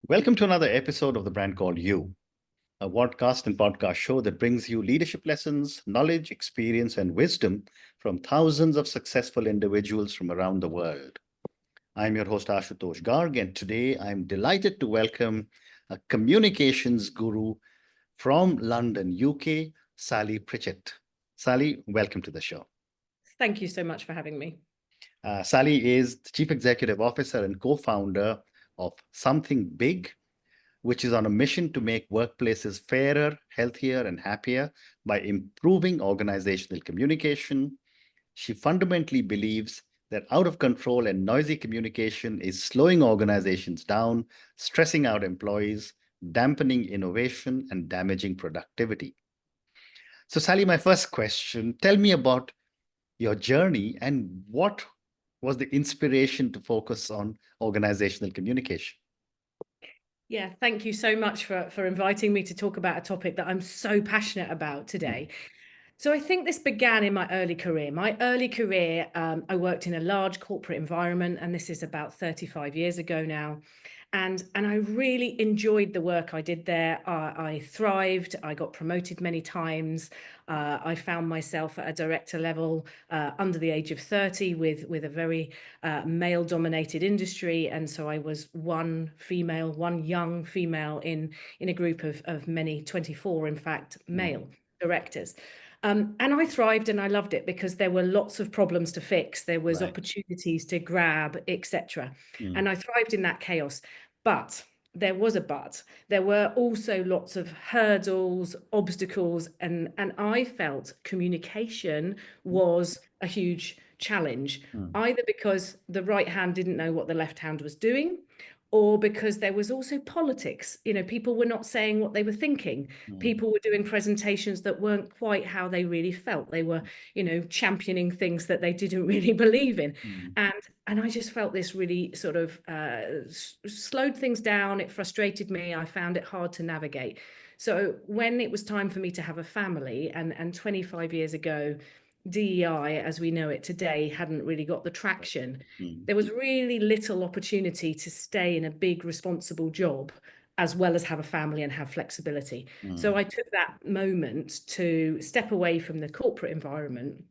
Welcome to another episode of The Brand Called You, a podcast and podcast show that brings you leadership lessons, knowledge, experience, and wisdom from thousands of successful individuals from around the world. I'm your host, Ashutosh Garg, and today I'm delighted to welcome a communications guru from London, UK, Sally Pritchett. Sally, welcome to the show. Thank you so much for having me. Sally is the Chief Executive Officer and co-founder of Something Big, which is on a mission to make workplaces fairer, healthier, and happier by improving organizational communication. She fundamentally believes that out of control and noisy communication is slowing organizations down, stressing out employees, dampening innovation, and damaging productivity. So, Sally, my first question, tell me about your journey and what was the inspiration to focus on organizational communication? Yeah, thank you so much for inviting me to talk about a topic that I'm so passionate about today. So I think this began in my early career. I worked in a large corporate environment, and this is about 35 years ago now. And I really enjoyed the work I did there. I thrived. I got promoted many times. I found myself at a director level under the age of 30 with a very male-dominated industry. And so I was one young female in a group of many, 24, in fact, male directors. And I thrived and I loved it because there were lots of problems to fix. There was opportunities to grab, etc. And I thrived in that chaos. But there was a but. There were also lots of hurdles, obstacles, and I felt communication was a huge challenge, either because the right hand didn't know what the left hand was doing, or because there was also politics. People were not saying what they were thinking. People were doing presentations that weren't quite how they really felt. They were, championing things that they didn't really believe in. And I just felt this really sort of slowed things down. It frustrated me. I found it hard to navigate. So when it was time for me to have a family, and 25 years ago, DEI, as we know it today, hadn't really got the traction. There was really little opportunity to stay in a big, responsible job, as well as have a family and have flexibility. So I took that moment to step away from the corporate environment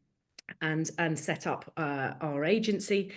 and set up our agency.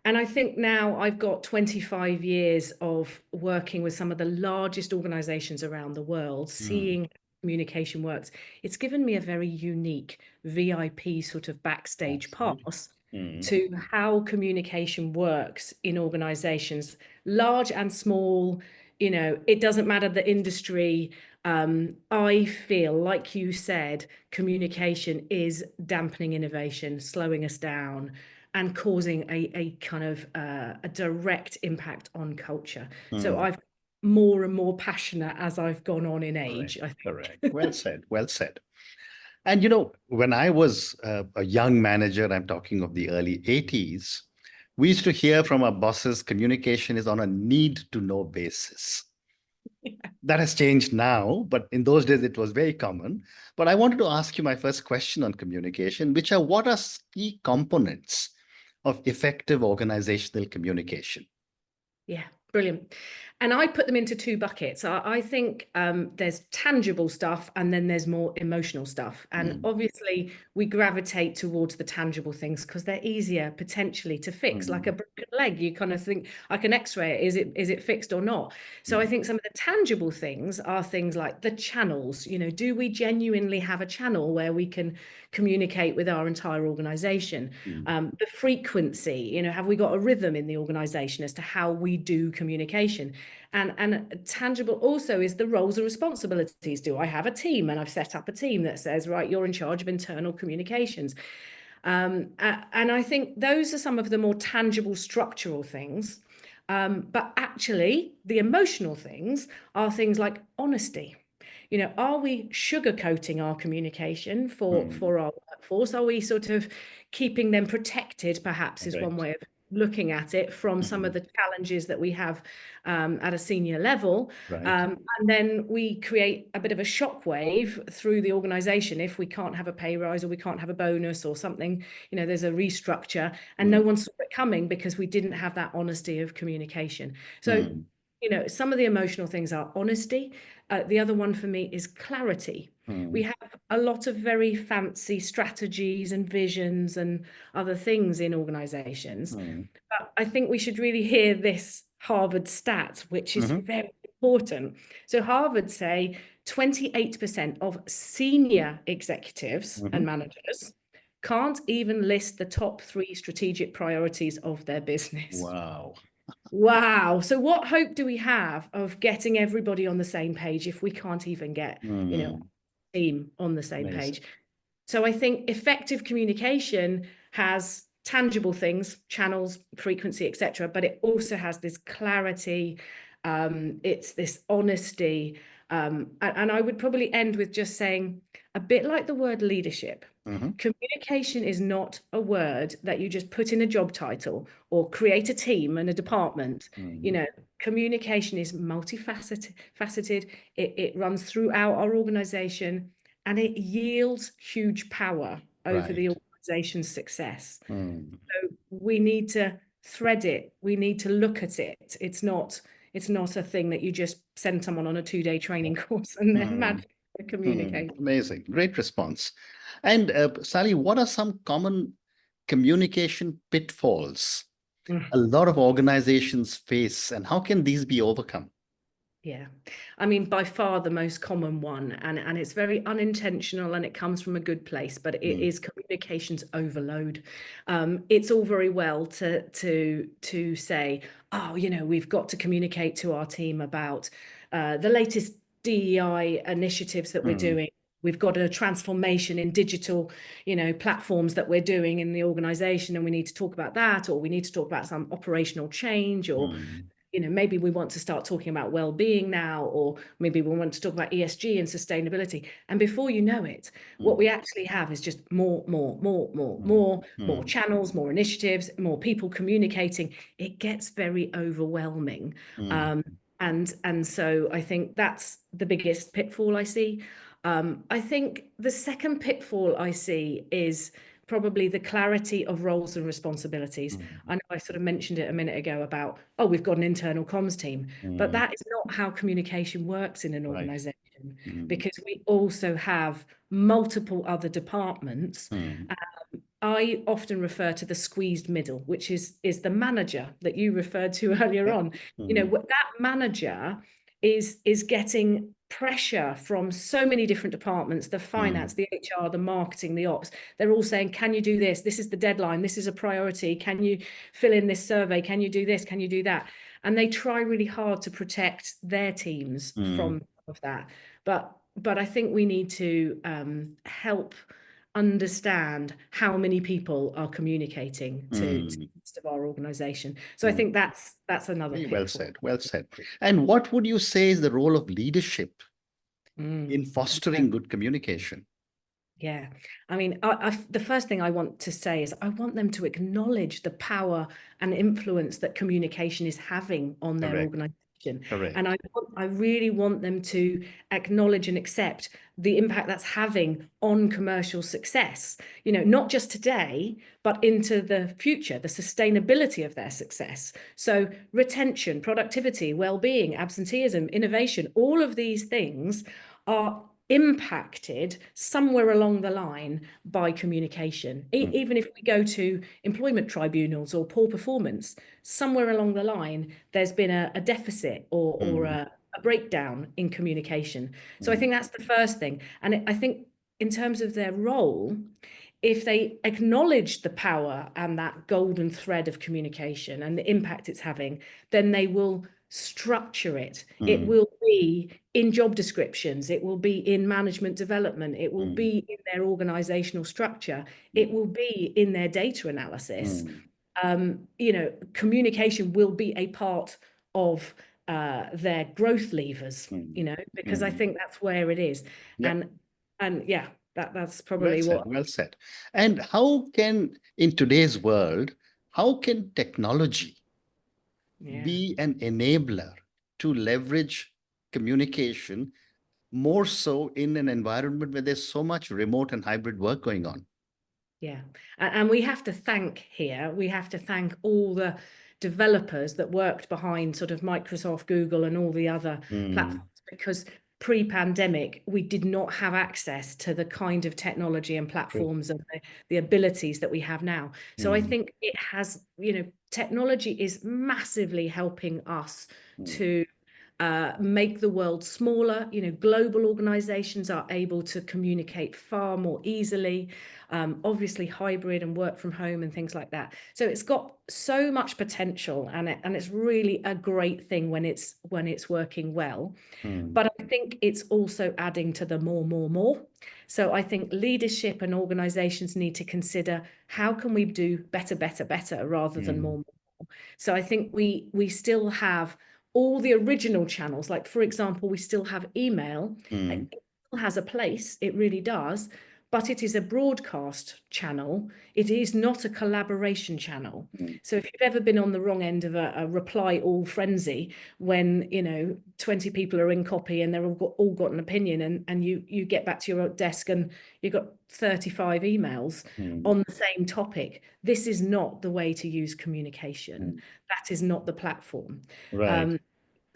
And I think now I've got 25 years of working with some of the largest organizations around the world, seeing communication works. It's given me a very unique VIP sort of backstage pass to how communication works in organizations, large and small. It doesn't matter the industry. I feel, like you said, communication is dampening innovation, slowing us down, and causing a kind of a direct impact on culture. So I've more and more passionate as I've gone on in age, I think. Correct. Well said. Well said. And when I was a young manager, I'm talking of the early 80s, we used to hear from our bosses, communication is on a need-to-know basis. That has changed now, but in those days it was very common. But I wanted to ask you my first question on communication, which are what are key components of effective organizational communication? Yeah, brilliant. And I put them into two buckets. I think there's tangible stuff and then there's more emotional stuff. And obviously we gravitate towards the tangible things because they're easier potentially to fix. Like a broken leg, you kind of think, I can x-ray it. Is it fixed or not? So I think some of the tangible things are things like the channels. Do we genuinely have a channel where we can communicate with our entire organization? The frequency, have we got a rhythm in the organization as to how we do communication? And tangible also is the roles and responsibilities. Do I have a team? And I've set up a team that says, right, you're in charge of internal communications. And I think those are some of the more tangible structural things. But actually, the emotional things are things like honesty. Are we sugarcoating our communication for our workforce? Are we sort of keeping them protected, perhaps, is one way of looking at it, from some of the challenges that we have at a senior level. And then we create a bit of a shockwave through the organization if we can't have a pay rise or we can't have a bonus or something. There's a restructure and no one saw it coming because we didn't have that honesty of communication. So some of the emotional things are honesty. The other one for me is clarity. We have a lot of very fancy strategies and visions and other things in organizations. But I think we should really hear this Harvard stat, which is very important. So Harvard say 28% of senior executives and managers can't even list the top 3 strategic priorities of their business. Wow. Wow. So what hope do we have of getting everybody on the same page if we can't even get, team on the same Amazing. page? So I think effective communication has tangible things, channels, frequency, etc., but it also has this clarity. It's this honesty. And I would probably end with just saying, a bit like the word leadership, communication is not a word that you just put in a job title or create a team and a department. Communication is multifaceted. It runs throughout our organization, and it yields huge power over the organization's success. So we need to thread it. We need to look at it. It's not a thing that you just send someone on a 2-day training course and then magically communicate. Amazing. Great response. And Sally, what are some common communication pitfalls a lot of organizations face, and how can these be overcome? Yeah, I mean, by far the most common one, and it's very unintentional and it comes from a good place, but it is communications overload. It's all very well to say, oh, we've got to communicate to our team about the latest DEI initiatives that we're doing. We've got a transformation in digital, platforms that we're doing in the organization, and we need to talk about that, or we need to talk about some operational change, or maybe we want to start talking about well-being now, or maybe we want to talk about ESG and sustainability. And before you know it, what we actually have is just more channels, more initiatives, more people communicating. It gets very overwhelming. And so I think that's the biggest pitfall I see. I think the second pitfall I see is probably the clarity of roles and responsibilities. I know I sort of mentioned it a minute ago about, oh, we've got an internal comms team, but that is not how communication works in an organization, because we also have multiple other departments. I often refer to the squeezed middle, which is the manager that you referred to earlier on. That manager is getting pressure from so many different departments, the finance, the HR, the marketing, the ops. They're all saying, can you do this? This is the deadline. This is a priority. Can you fill in this survey? Can you do this? Can you do that? And they try really hard to protect their teams from that. But I think we need to help understand how many people are communicating to the rest of our organization. So I think that's another pitfall. Well said. And what would you say is the role of leadership in fostering good communication? Yeah, I mean, the first thing I want to say is I want them to acknowledge the power and influence that communication is having on their organization. And I really want them to acknowledge and accept the impact that's having on commercial success, not just today, but into the future, the sustainability of their success. So retention, productivity, well-being, absenteeism, innovation, all of these things are impacted somewhere along the line by communication. Even if we go to employment tribunals or poor performance, somewhere along the line, there's been a deficit or a breakdown in communication. So I think that's the first thing. And I think in terms of their role, if they acknowledge the power and that golden thread of communication and the impact it's having, then they will structure it. It will be in job descriptions, it will be in management development, it will be in their organizational structure, it will be in their data analysis. Communication will be a part of their growth levers, because I think that's where it is. And yeah, that's probably well said. And how can, in today's world, how can technology be an enabler to leverage communication more so in an environment where there's so much remote and hybrid work going on? Yeah. And we have to thank all the developers that worked behind sort of Microsoft, Google, and all the other platforms, because pre-pandemic, we did not have access to the kind of technology and True. platforms and the abilities that we have now. So I think it has, technology is massively helping us to make the world smaller. Global organizations are able to communicate far more easily, obviously hybrid and work from home and things like that. So it's got so much potential, and it's really a great thing when it's working well. But I think it's also adding to the more. So I think leadership and organizations need to consider, how can we do better rather than more. So I think we still have all the original channels. Like, for example, we still have email. It still has a place, it really does, but it is a broadcast channel. It is not a collaboration channel. So if you've ever been on the wrong end of a reply all frenzy, when 20 people are in copy and they're all got an opinion, and you get back to your desk and you've got 35 emails on the same topic, this is not the way to use communication. That is not the platform. Right.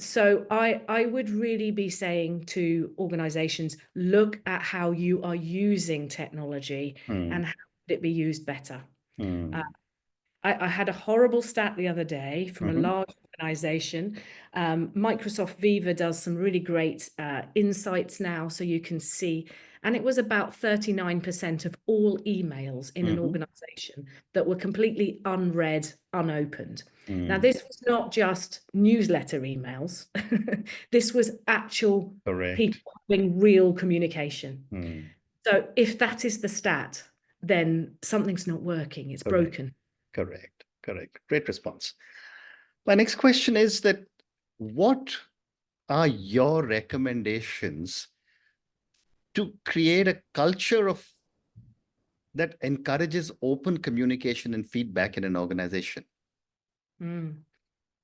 So I would really be saying to organizations, look at how you are using technology and how could it be used better. I had a horrible stat the other day from a large organization. Microsoft Viva does some really great insights now, so you can see, and it was about 39% of all emails in an organization that were completely unread, unopened. Now, this was not just newsletter emails. This was actual people Correct. having real communication. So if that is the stat, then something's not working. It's Correct. broken. Correct. Great response. My next question is that, what are your recommendations to create a culture that encourages open communication and feedback in an organization?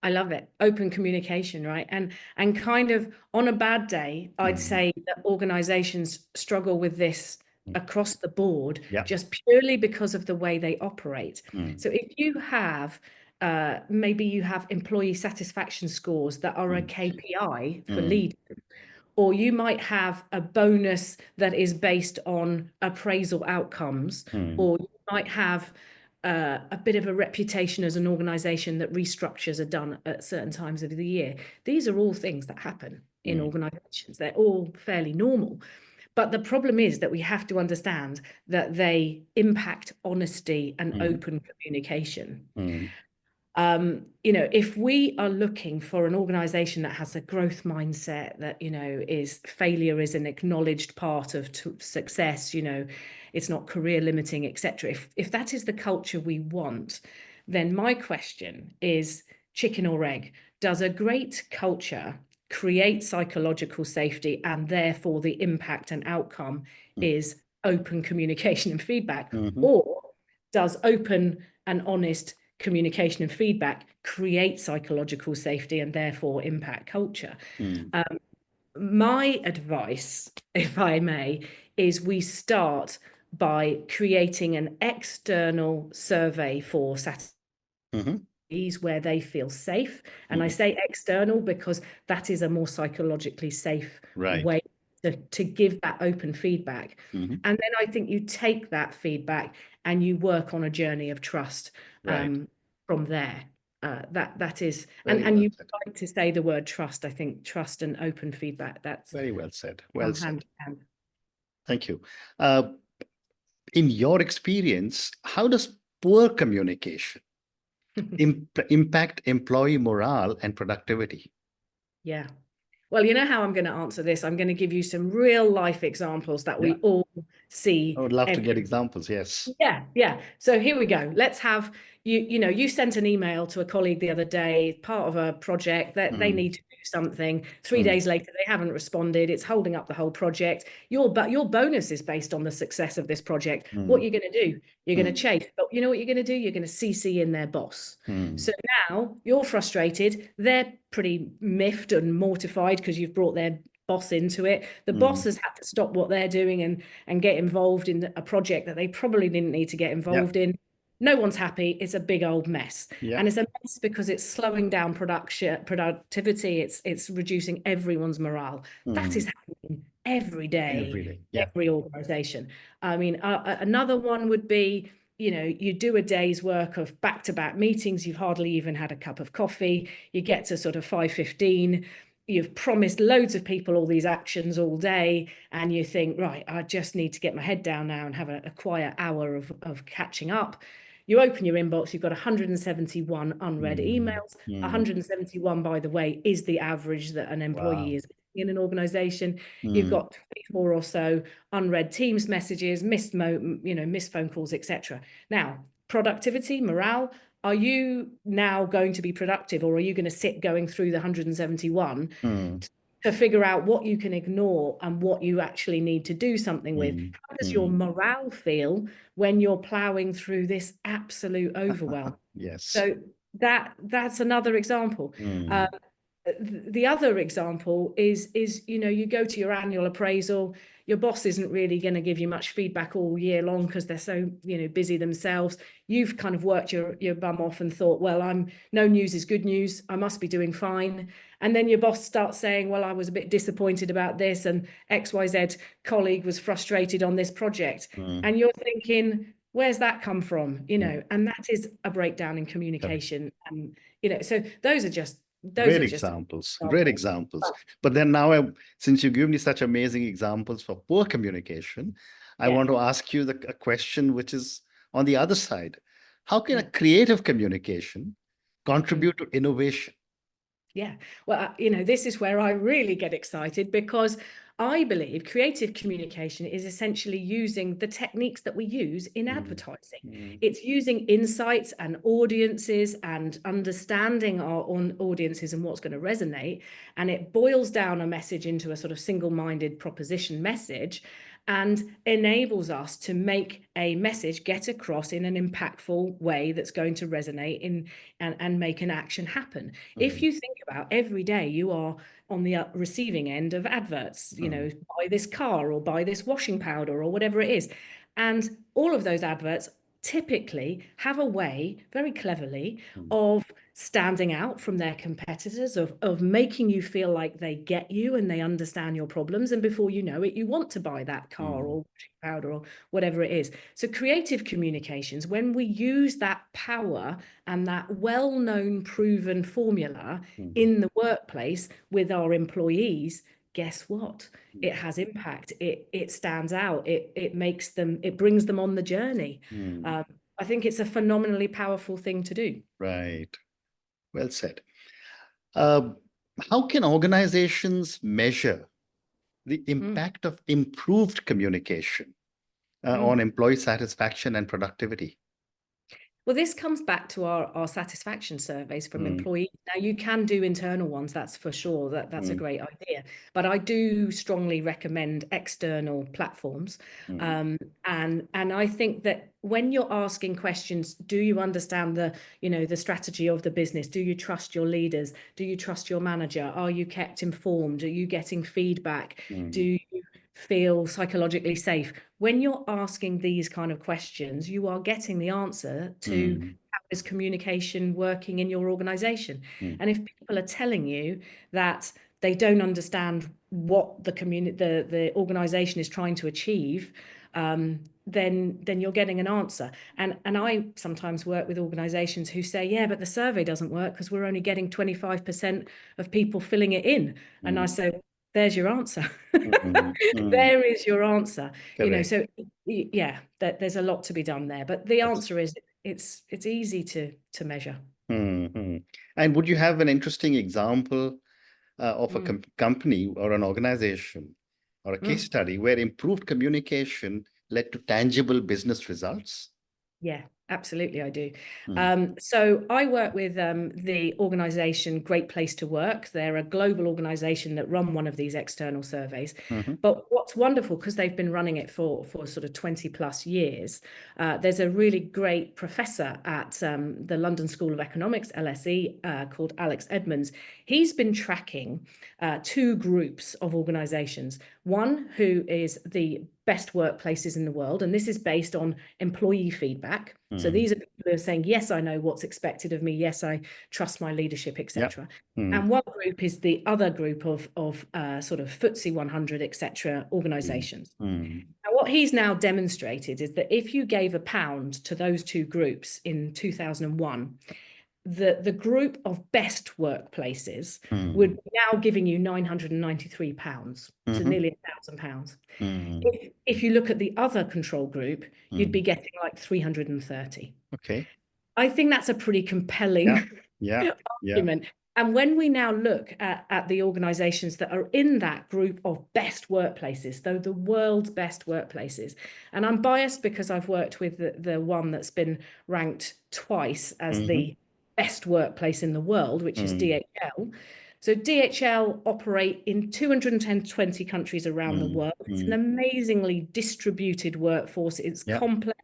I love it. Open communication, right? And kind of on a bad day, I'd say that organizations struggle with this across the board, just purely because of the way they operate. So if you have, maybe you have employee satisfaction scores that are a KPI for leaders, or you might have a bonus that is based on appraisal outcomes, or you might have a bit of a reputation as an organization that restructures are done at certain times of the year. These are all things that happen in organizations. They're all fairly normal. But the problem is that we have to understand that they impact honesty and open communication. If we are looking for an organization that has a growth mindset, that, is failure is an acknowledged part of success, it's not career limiting, etc. If that is the culture we want, then my question is, chicken or egg? Does a great culture create psychological safety, and therefore the impact and outcome is open communication and feedback? Or does open and honest communication and feedback create psychological safety and therefore impact culture? My advice, if I may, is we start by creating an external survey for where they feel safe. And I say external because that is a more psychologically safe way to give that open feedback. And then I think you take that feedback and you work on a journey of trust from there. That is, and you like to say the word trust. I think trust and open feedback, that's very well said. Well said. Hand in hand. Thank you. In your experience, how does poor communication impact employee morale and productivity? Yeah. Well, you know how I'm going to answer this. I'm going to give you some real life examples that we all see. I would love to get examples. Yes. Yeah. So here we go. Let's have you sent an email to a colleague the other day, part of a project that they need to do something. 3 days later, they haven't responded. It's holding up the whole project. Your bonus is based on the success of this project. What you're going to do? You're going to chase. But you know what you're going to do? You're going to CC in their boss. So now you're frustrated. They're pretty miffed and mortified because you've brought their boss into it. The boss has had to stop what they're doing and get involved in a project that they probably didn't need to get involved in. No one's happy. It's a big old mess. And it's a mess because it's slowing down productivity. It's reducing everyone's morale. That is happening every day, every organization. I mean, another one would be, you do a day's work of back-to-back meetings. You've hardly even had a cup of coffee. You get to sort of 5:15. You've promised loads of people all these actions all day, and you think, right, I just need to get my head down now and have a quiet hour of catching up. You open your inbox, you've got 171 unread emails. 171, by the way, is the average that an employee is in an organization. You've got 24 or so unread Teams messages, missed phone calls, etc. Now, productivity, morale. Are you now going to be productive, or are you going to sit going through the 171 to figure out what you can ignore and what you actually need to do something with? How does your morale feel when you're plowing through this absolute overwhelm? So that's another example. The other example is you go to your annual appraisal. Your boss isn't really going to give you much feedback all year long because they're so busy themselves. You've kind of worked your bum off and thought, well, no news is good news. I must be doing fine. And then your boss starts saying, well, I was a bit disappointed about this, and XYZ colleague was frustrated on this project. And you're thinking, where's that come from? And that is a breakdown in communication. And so those are just great examples. But then now, since you give me such amazing examples for poor communication, I want to ask you a question which is on the other side. How can a creative communication contribute to innovation? Yeah, well, this is where I really get excited, because I believe creative communication is essentially using the techniques that we use in advertising. It's using insights and audiences and understanding our audiences and what's going to resonate. And it boils down a message into a sort of single-minded proposition message, and enables us to make a message get across in an impactful way that's going to resonate and make an action happen. If you think about every day you are on the receiving end of adverts, buy this car or buy this washing powder or whatever it is. And all of those adverts typically have a way, very cleverly, of standing out from their competitors, of making you feel like they get you and they understand your problems, and before you know it, you want to buy that car or powder or whatever it is. So creative communications, when we use that power and that well-known proven formula in the workplace with our employees, guess what? It has impact. It stands out. It brings them on the journey. I think it's a phenomenally powerful thing to do. Right. Well said. How can organizations measure the impact of improved communication on employee satisfaction and productivity? Well, this comes back to our satisfaction surveys from employees. Now, you can do internal ones, that's for sure. That's a great idea. But I do strongly recommend external platforms. And I think that when you're asking questions, do you understand the strategy of the business? Do you trust your leaders? Do you trust your manager? Are you kept informed? Are you getting feedback? Do you feel psychologically safe? When you're asking these kind of questions, you are getting the answer to how is communication working in your organization. And if people are telling you that they don't understand what the organization is trying to achieve, then you're getting an answer. And I sometimes work with organizations who say, yeah, but the survey doesn't work because we're only getting 25% of people filling it in. And I say, there's your answer. There is your answer. So yeah, there's a lot to be done there. But the answer is it's easy to measure. And would you have an interesting example of a company or an organization or a case study where improved communication led to tangible business results? Yeah, Absolutely, I do. Mm. So I work with the organization Great Place to Work. They're a global organization that run one of these external surveys. Mm-hmm. But what's wonderful, because they've been running it for sort of 20 plus years, there's a really great professor at the London School of Economics, LSE, called Alex Edmonds. He's been tracking two groups of organizations. One who is the best workplaces in the world, and this is based on employee feedback. So these are people who are saying, yes, I know what's expected of me. Yes, I trust my leadership, etc. And one group is the other group of sort of FTSE 100, etc. organizations. Now, what he's now demonstrated is that if you gave £1 to those two groups in 2001, the group of best workplaces would be now giving you £993, so nearly £1,000. If you look at the other control group, you'd be getting like 330. Okay. I think that's a pretty compelling argument. And when we now look at the organizations that are in that group of best workplaces, though the world's best workplaces, and I'm biased because I've worked with the one that's been ranked twice as the best workplace in the world, which is DHL. So DHL operate in 220 countries around the world. It's an amazingly distributed workforce. It's complex.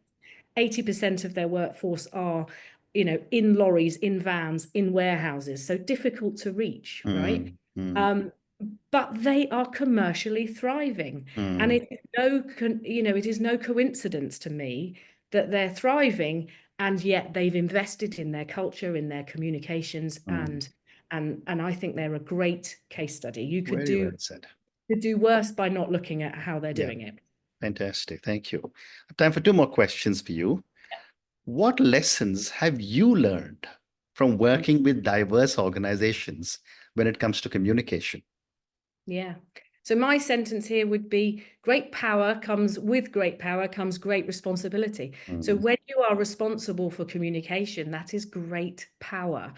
80% of their workforce are, you know, in lorries, in vans, in warehouses, so difficult to reach, right? But they are commercially thriving, and it is no coincidence to me that they're thriving, and yet they've invested in their culture, in their communications, and I think they're a great case study. You could Very well said. do worse by not looking at how they're doing it. Fantastic. Thank you. Time for two more questions for you. What lessons have you learned from working with diverse organizations when it comes to communication? Yeah. So my sentence here would be, great power comes great responsibility. So when you are responsible for communication, that is great power.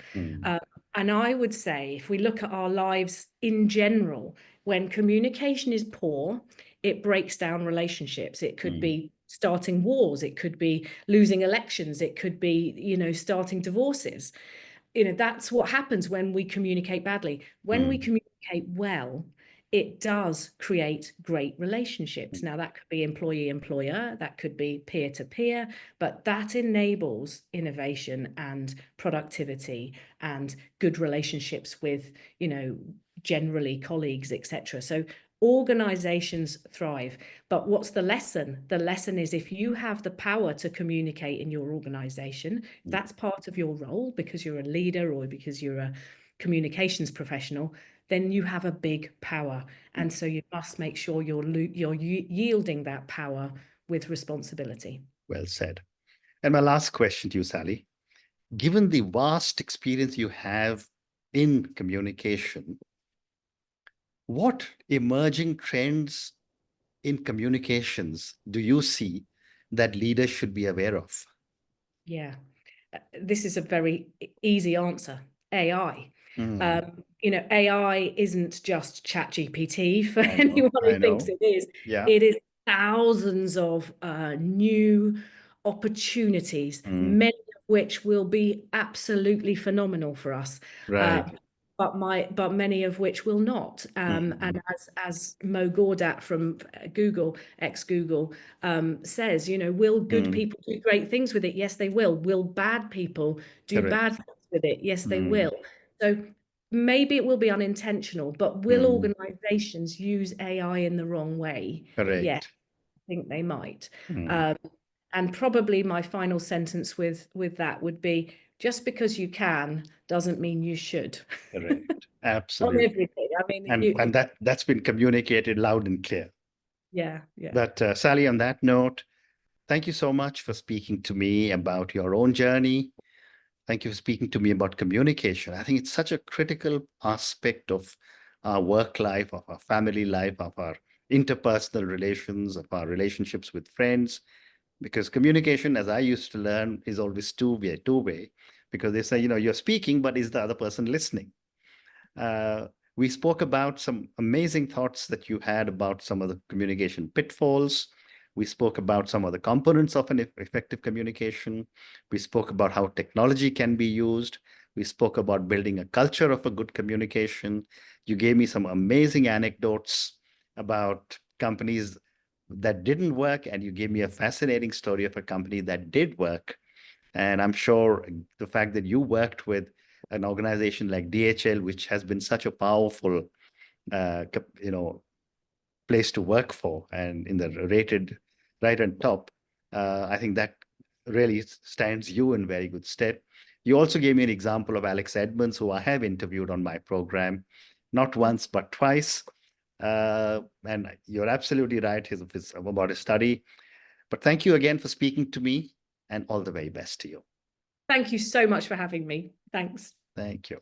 And I would say, if we look at our lives in general, when communication is poor, it breaks down relationships. It could be starting wars. It could be losing elections. It could be, you know, starting divorces. You know, that's what happens when we communicate badly. When we communicate well, it does create great relationships. Now, that could be employee-employer, that could be peer-to-peer, but that enables innovation and productivity and good relationships with, you know, generally colleagues, etc. So organizations thrive. But what's the lesson? The lesson is, if you have the power to communicate in your organization, that's part of your role because you're a leader or because you're a communications professional, then you have a big power. And so you must make sure you're yielding that power with responsibility. Well said. And my last question to you, Sally, given the vast experience you have in communication, what emerging trends in communications do you see that leaders should be aware of? Yeah, this is a very easy answer. AI. You know, AI isn't just ChatGPT for anyone who thinks it is. It is thousands of new opportunities, many of which will be absolutely phenomenal for us. But many of which will not. And as Mo Gawdat from Google, ex-Google, says, you know, will good people do great things with it? Yes, they will. Will bad people do bad things with it? Yes, they will. So maybe it will be unintentional, but will organizations use AI in the wrong way? Yeah, I think they might. And probably my final sentence with that would be, just because you can doesn't mean you should. Correct. On Absolutely. everything. I mean, And that's been communicated loud and clear. Yeah. But Sally, on that note, thank you so much for speaking to me about your own journey. Thank you for speaking to me about communication. I think it's such a critical aspect of our work life, of our family life, of our interpersonal relations, of our relationships with friends, because communication, as I used to learn, is always two-way, because they say, you know, you're speaking, but is the other person listening? We spoke about some amazing thoughts that you had about some of the communication pitfalls. We spoke about some of the components of an effective communication. We spoke about how technology can be used. We spoke about building a culture of a good communication. You gave me some amazing anecdotes about companies that didn't work, and you gave me a fascinating story of a company that did work. And I'm sure the fact that you worked with an organization like DHL, which has been such a powerful, you know, place to work for, and in the rated right on top, I think that really stands you in very good stead. You also gave me an example of Alex Edmonds, who I have interviewed on my program, not once but twice. And you're absolutely right about his study. But thank you again for speaking to me, and all the very best to you. Thank you so much for having me. Thanks. Thank you.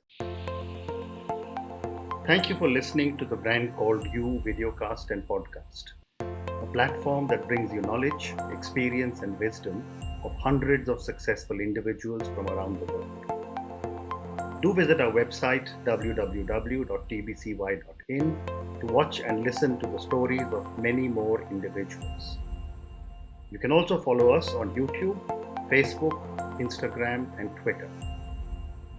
Thank you for listening to the Brand Called You videocast and podcast, a platform that brings you knowledge, experience, and wisdom of hundreds of successful individuals from around the world. Do visit our website www.tbcy.in to watch and listen to the stories of many more individuals. You can also follow us on YouTube, Facebook, Instagram, and Twitter.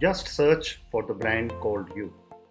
Just search for the Brand Called You.